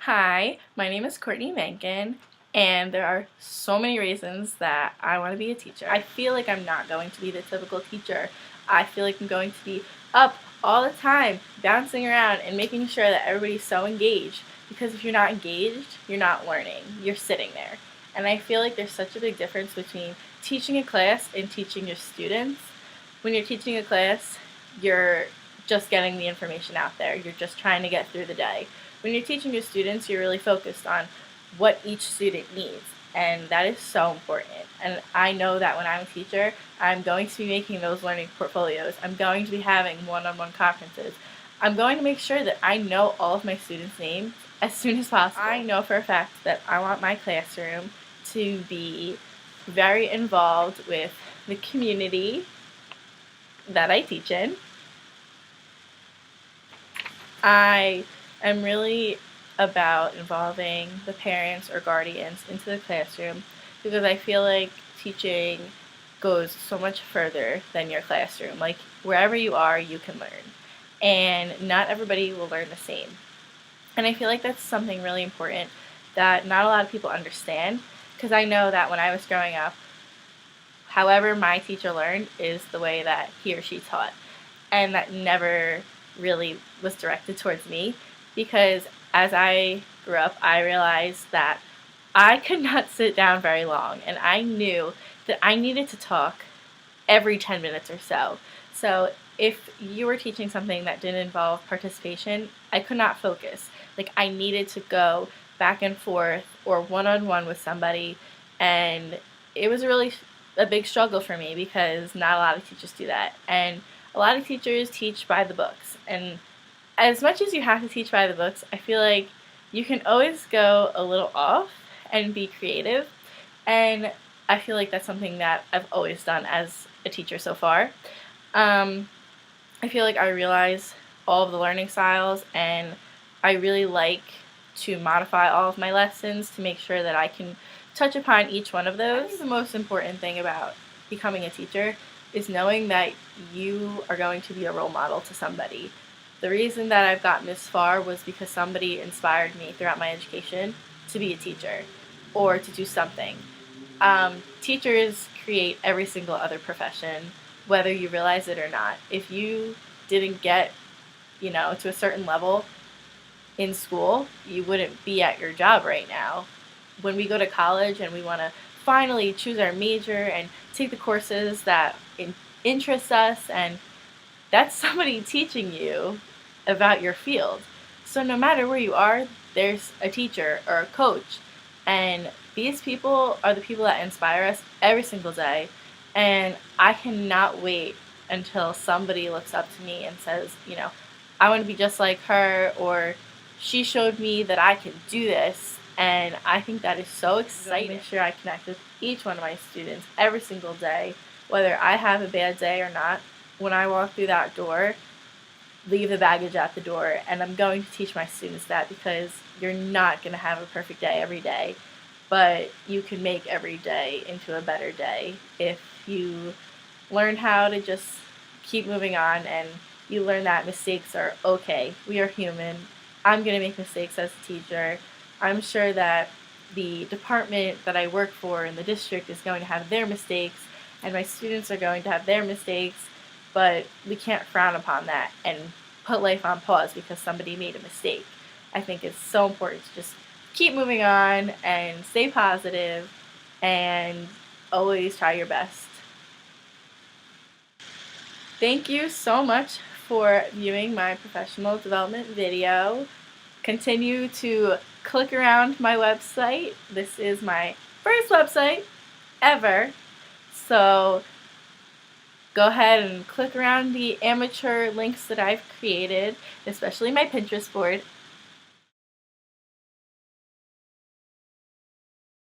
Hi, my name is Courtney Menken, and there are so many reasons that I want to be a teacher. I feel like I'm not going to be the typical teacher. I feel like I'm going to be up all the time, bouncing around and making sure that everybody's so engaged, because if you're not engaged, you're not learning. You're sitting there. And I feel like there's such a big difference between teaching a class and teaching your students. When you're teaching a class, you're just getting the information out there. You're just trying to get through the day. When you're teaching your students, you're really focused on what each student needs, and that is so important. And I know that when I'm a teacher, I'm going to be making those learning portfolios. I'm going to be having one-on-one conferences. I'm going to make sure that I know all of my students' names as soon as possible. I know for a fact that I want my classroom to be very involved with the community that I teach in. I am really about involving the parents or guardians into the classroom because I feel like teaching goes so much further than your classroom. Like, wherever you are, you can learn. And not everybody will learn the same. And I feel like that's something really important that not a lot of people understand, because I know that when I was growing up, however my teacher learned is the way that he or she taught. And that never really was directed towards me, because as I grew up, I realized that I could not sit down very long, and I knew that I needed to talk every 10 minutes or so. So if you were teaching something that didn't involve participation, I could not focus. Like, I needed to go back and forth or one-on-one with somebody, and it was really a big struggle for me because not a lot of teachers do that. And a lot of teachers teach by the books, and as much as you have to teach by the books, I feel like you can always go a little off and be creative, and I feel like that's something that I've always done as a teacher so far. I feel like I realize all of the learning styles, and I really like to modify all of my lessons to make sure that I can touch upon each one of those. I think the most important thing about becoming a teacher is knowing that you are going to be a role model to somebody. The reason that I've gotten this far was because somebody inspired me throughout my education to be a teacher or to do something. Teachers create every single other profession, whether you realize it or not. If you didn't get, to a certain level in school, you wouldn't be at your job right now. When we go to college and we want to finally choose our major and take the courses that interest us, and that's somebody teaching you about your field. So no matter where you are, there's a teacher or a coach, and these people are the people that inspire us every single day. And I cannot wait until somebody looks up to me and says, I want to be just like her, or she showed me that I can do this. And I think that is so exciting. Make sure I connect with each one of my students every single day, whether I have a bad day or not. When I walk through that door, leave the baggage at the door. And I'm going to teach my students that, because you're not going to have a perfect day every day, but you can make every day into a better day if you learn how to just keep moving on, and you learn that mistakes are okay. We are human. I'm going to make mistakes as a teacher. I'm sure that the department that I work for in the district is going to have their mistakes, and my students are going to have their mistakes, but we can't frown upon that and put life on pause because somebody made a mistake. I think it's so important to just keep moving on and stay positive and always try your best. Thank you so much for viewing my professional development video. Continue to click around my website. This is my first website ever, so go ahead and click around the amateur links that I've created, especially my Pinterest board.